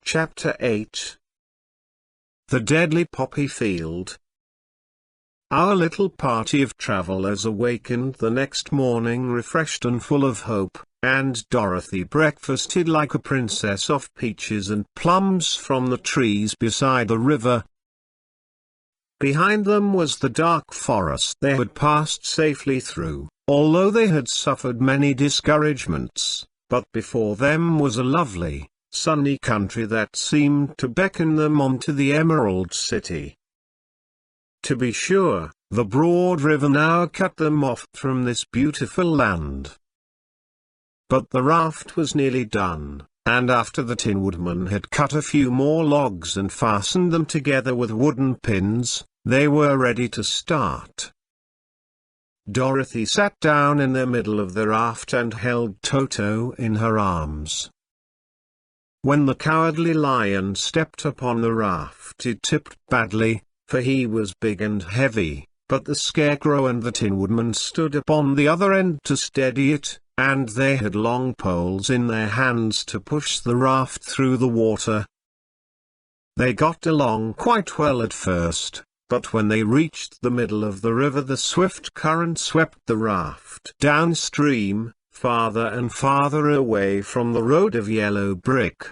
Chapter 8. The Deadly Poppy Field. Our little party of travelers awakened the next morning refreshed and full of hope, and Dorothy breakfasted like a princess off peaches and plums from the trees beside the river. Behind them was the dark forest they had passed safely through, although they had suffered many discouragements, but before them was a lovely, sunny country that seemed to beckon them on to the Emerald City. To be sure, the broad river now cut them off from this beautiful land. But the raft was nearly done, and after the Tin Woodman had cut a few more logs and fastened them together with wooden pins, they were ready to start. Dorothy sat down in the middle of the raft and held Toto in her arms. When the Cowardly Lion stepped upon the raft it tipped badly, for he was big and heavy, but the Scarecrow and the Tin Woodman stood upon the other end to steady it, and they had long poles in their hands to push the raft through the water. They got along quite well at first, but when they reached the middle of the river the swift current swept the raft downstream, farther and farther away from the road of yellow brick.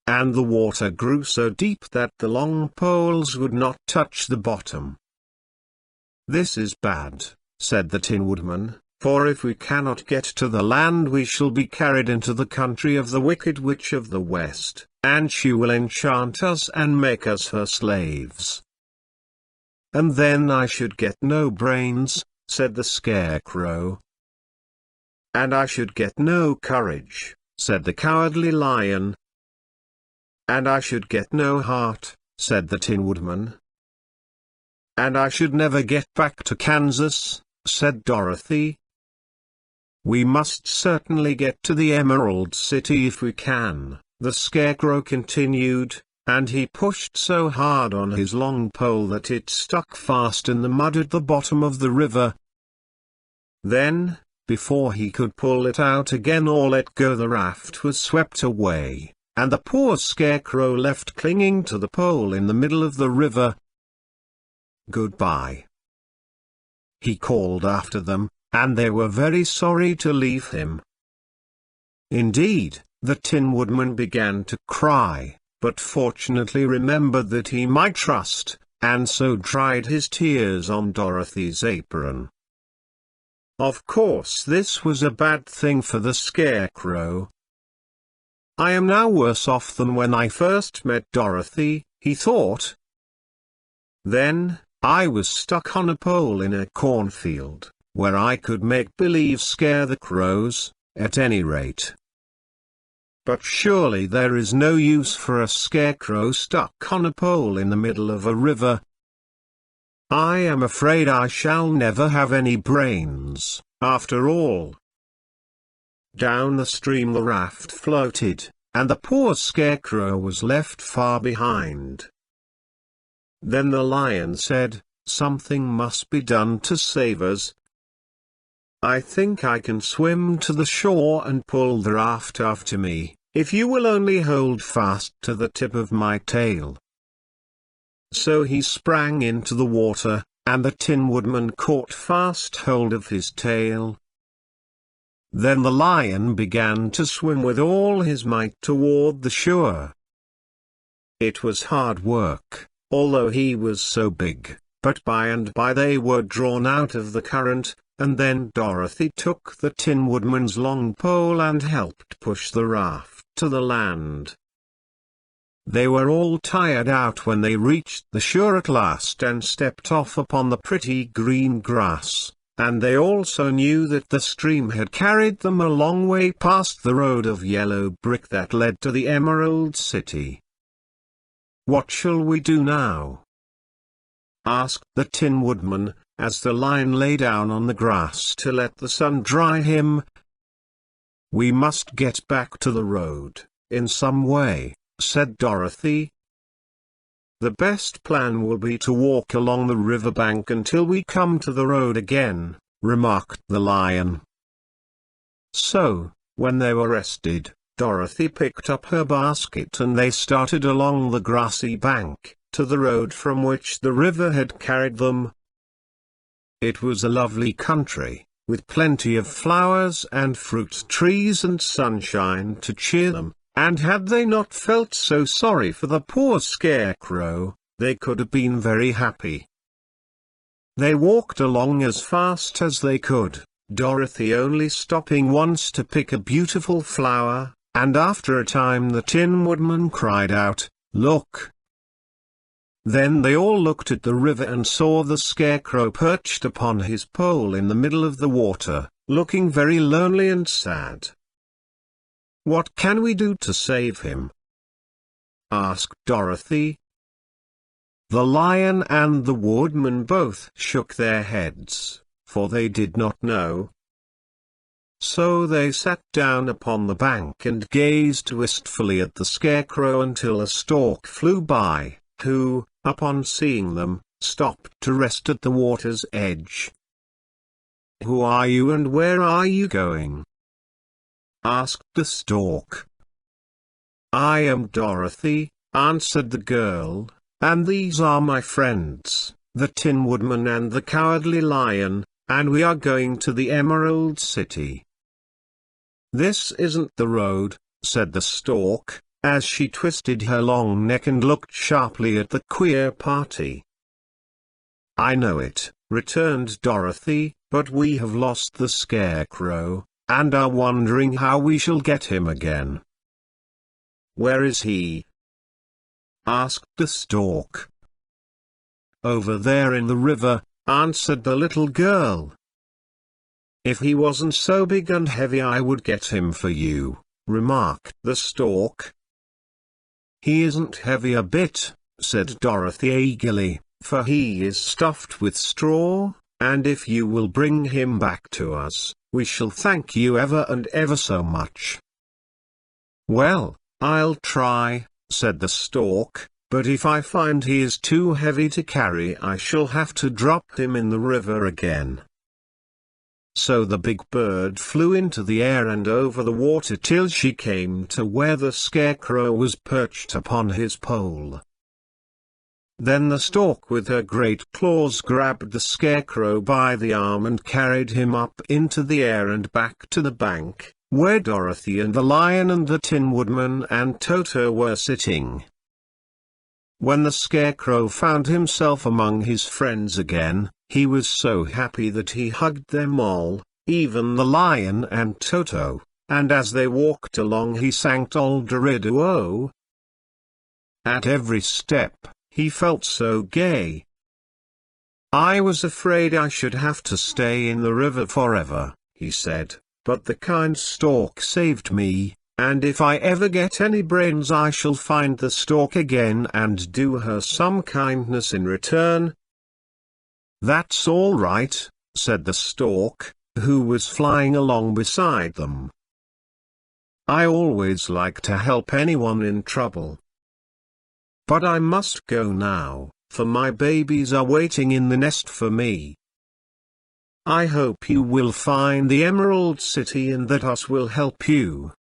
And the water grew so deep that the long poles would not touch the bottom. "This is bad," said the Tin Woodman, "for if we cannot get to the land we shall be carried into the country of the Wicked Witch of the West, and she will enchant us and make us her slaves." "And then I should get no brains," said the Scarecrow. "And I should get no courage," said the Cowardly Lion. "And I should get no heart," said the Tin Woodman. "And I should never get back to Kansas," said Dorothy. "We must certainly get to the Emerald City if we can," the Scarecrow continued, and he pushed so hard on his long pole that it stuck fast in the mud at the bottom of the river. Then, before he could pull it out again or let go, the raft was swept away, and the poor Scarecrow left clinging to the pole in the middle of the river. "Goodbye," he called after them, and they were very sorry to leave him. Indeed, the Tin Woodman began to cry, but fortunately remembered that he might trust, and so dried his tears on Dorothy's apron. Of course this was a bad thing for the Scarecrow. "I am now worse off than when I first met Dorothy," he thought. "Then, I was stuck on a pole in a cornfield, where I could make believe scare the crows, at any rate. But surely there is no use for a Scarecrow stuck on a pole in the middle of a river. I am afraid I shall never have any brains, after all." Down the stream the raft floated, and the poor Scarecrow was left far behind. Then the Lion said, "Something must be done to save us. I think I can swim to the shore and pull the raft after me, if you will only hold fast to the tip of my tail." So he sprang into the water, and the Tin Woodman caught fast hold of his tail. Then the Lion began to swim with all his might toward the shore. It was hard work, although he was so big, but by and by they were drawn out of the current, and then Dorothy took the Tin Woodman's long pole and helped push the raft to the land. They were all tired out when they reached the shore at last and stepped off upon the pretty green grass, and they also knew that the stream had carried them a long way past the road of yellow brick that led to the Emerald City. "What shall we do now?" asked the Tin Woodman, as the Lion lay down on the grass to let the sun dry him. "We must get back to the road, in some way," said Dorothy. "The best plan will be to walk along the river bank until we come to the road again," remarked the Lion. So, when they were rested, Dorothy picked up her basket and they started along the grassy bank, to the road from which the river had carried them. It was a lovely country, with plenty of flowers and fruit trees and sunshine to cheer them, and had they not felt so sorry for the poor scarecrow, they could have been very happy. They walked along as fast as they could, Dorothy only stopping once to pick a beautiful flower, and after a time the Tin Woodman cried out, "Look!" Then they all looked at the river and saw the scarecrow perched upon his pole in the middle of the water, looking very lonely and sad. "What can we do to save him?" asked Dorothy. The Lion and the Woodman both shook their heads, for they did not know. So they sat down upon the bank and gazed wistfully at the scarecrow until a stork flew by, who, upon seeing them, stopped to rest at the water's edge. "Who are you and where are you going?" asked the stork. "I am Dorothy," answered the girl, "and these are my friends, the Tin Woodman and the Cowardly Lion, and we are going to the Emerald City." "This isn't the road," said the stork, as she twisted her long neck and looked sharply at the queer party. "I know it," returned Dorothy, "but we have lost the scarecrow, and are wondering how we shall get him again." "Where is he?" asked the stork. "Over there in the river," answered the little girl. "If he wasn't so big and heavy I would get him for you," remarked the stork. "He isn't heavy a bit," said Dorothy eagerly, "for he is stuffed with straw, and if you will bring him back to us, we shall thank you ever and ever so much." "Well, I'll try," said the stork, "but if I find he is too heavy to carry I shall have to drop him in the river again." So the big bird flew into the air and over the water till she came to where the scarecrow was perched upon his pole. Then the stork with her great claws grabbed the scarecrow by the arm and carried him up into the air and back to the bank, where Dorothy and the Lion and the Tin Woodman and Toto were sitting. When the scarecrow found himself among his friends again, he was so happy that he hugged them all, even the Lion and Toto, and as they walked along he sang "Tol-de-rid-o-oh." At every step, he felt so gay. "I was afraid I should have to stay in the river forever," he said, "but the kind stork saved me, and if I ever get any brains I shall find the stork again and do her some kindness in return." "That's all right," said the stork, who was flying along beside them. "I always like to help anyone in trouble. But I must go now, for my babies are waiting in the nest for me. I hope you will find the Emerald City and that us will help you."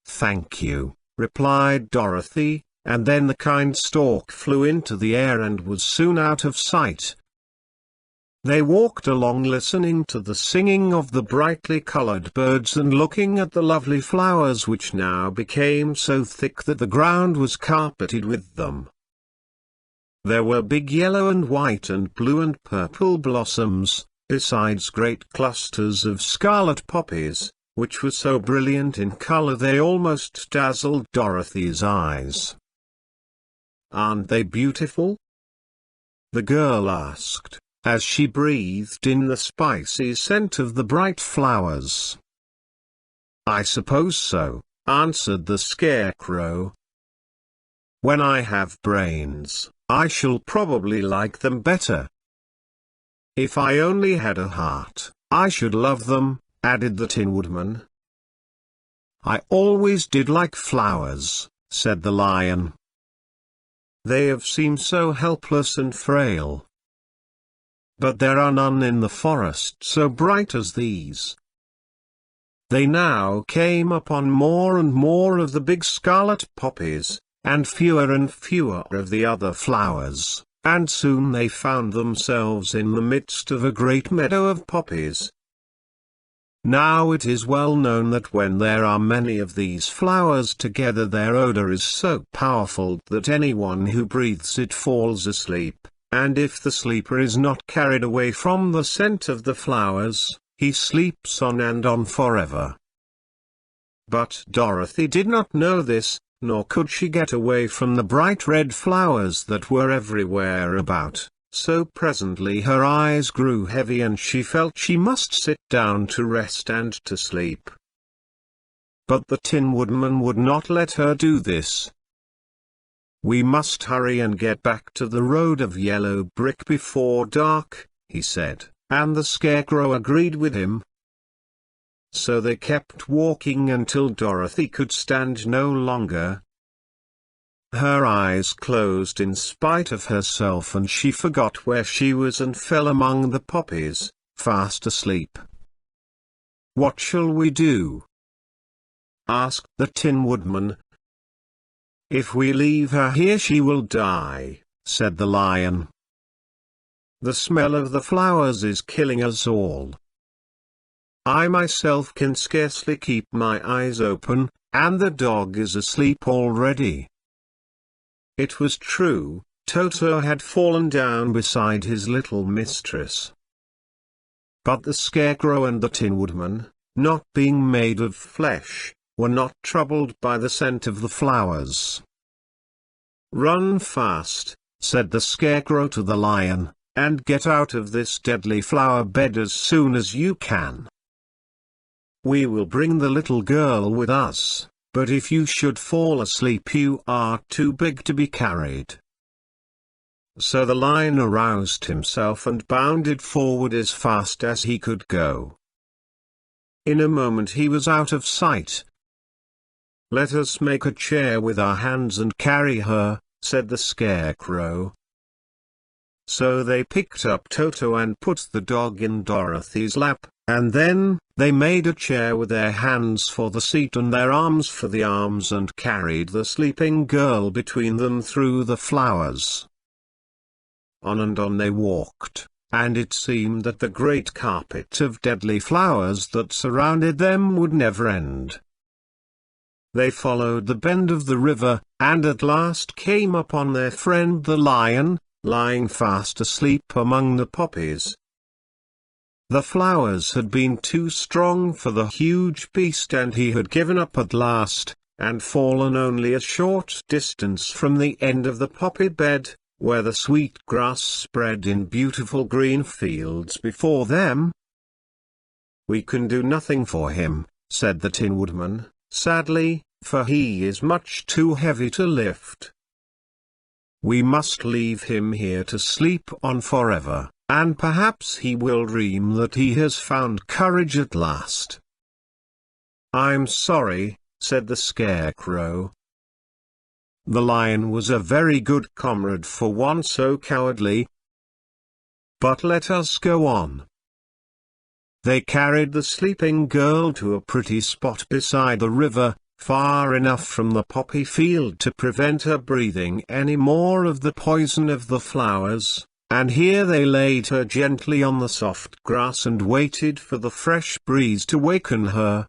"Thank you," replied Dorothy, and then the kind stork flew into the air and was soon out of sight. They walked along listening to the singing of the brightly colored birds and looking at the lovely flowers which now became so thick that the ground was carpeted with them. There were big yellow and white and blue and purple blossoms, besides great clusters of scarlet poppies, which were so brilliant in color they almost dazzled Dorothy's eyes. "Aren't they beautiful?" the girl asked, as she breathed in the spicy scent of the bright flowers. "I suppose so," answered the scarecrow. "When I have brains, I shall probably like them better. If I only had a heart, I should love them," added the Tin Woodman. "I always did like flowers," said the Lion. "They have seemed so helpless and frail. But there are none in the forest so bright as these. They now came upon more and more of the big scarlet poppies, and fewer of the other flowers, and soon they found themselves in the midst of a great meadow of poppies. Now it is well known that when there are many of these flowers together, their odor is so powerful that anyone who breathes it falls asleep, and if the sleeper is not carried away from the scent of the flowers, he sleeps on and on forever. But Dorothy did not know this, nor could she get away from the bright red flowers that were everywhere about, so presently her eyes grew heavy and she felt she must sit down to rest and to sleep. But the Tin Woodman would not let her do this. "We must hurry and get back to the road of yellow brick before dark," he said, and the Scarecrow agreed with him. So they kept walking until Dorothy could stand no longer. Her eyes closed in spite of herself and she forgot where she was and fell among the poppies, fast asleep. "What shall we do?" asked the Tin Woodman. "If we leave her here she will die," said the Lion. "The smell of the flowers is killing us all. I myself can scarcely keep my eyes open, and the dog is asleep already." It was true, Toto had fallen down beside his little mistress. But the Scarecrow and the Tin Woodman, not being made of flesh, were not troubled by the scent of the flowers. "Run fast," said the Scarecrow to the Lion, "and get out of this deadly flower bed as soon as you can. We will bring the little girl with us, but if you should fall asleep you are too big to be carried." So the Lion aroused himself and bounded forward as fast as he could go. In a moment he was out of sight. "Let us make a chair with our hands and carry her," said the Scarecrow. So they picked up Toto and put the dog in Dorothy's lap, and then they made a chair with their hands for the seat and their arms for the arms and carried the sleeping girl between them through the flowers. On and on they walked, and it seemed that the great carpet of deadly flowers that surrounded them would never end. They followed the bend of the river, and at last came upon their friend the Lion, lying fast asleep among the poppies. The flowers had been too strong for the huge beast and he had given up at last, and fallen only a short distance from the end of the poppy bed, where the sweet grass spread in beautiful green fields before them. "We can do nothing for him," said the Tin Woodman, sadly, "for he is much too heavy to lift. We must leave him here to sleep on forever, and perhaps he will dream that he has found courage at last." "I'm sorry," said the Scarecrow. The Lion was a very good comrade for one so cowardly. But let us go on. They carried the sleeping girl to a pretty spot beside the river, far enough from the poppy field to prevent her breathing any more of the poison of the flowers, and here they laid her gently on the soft grass and waited for the fresh breeze to waken her.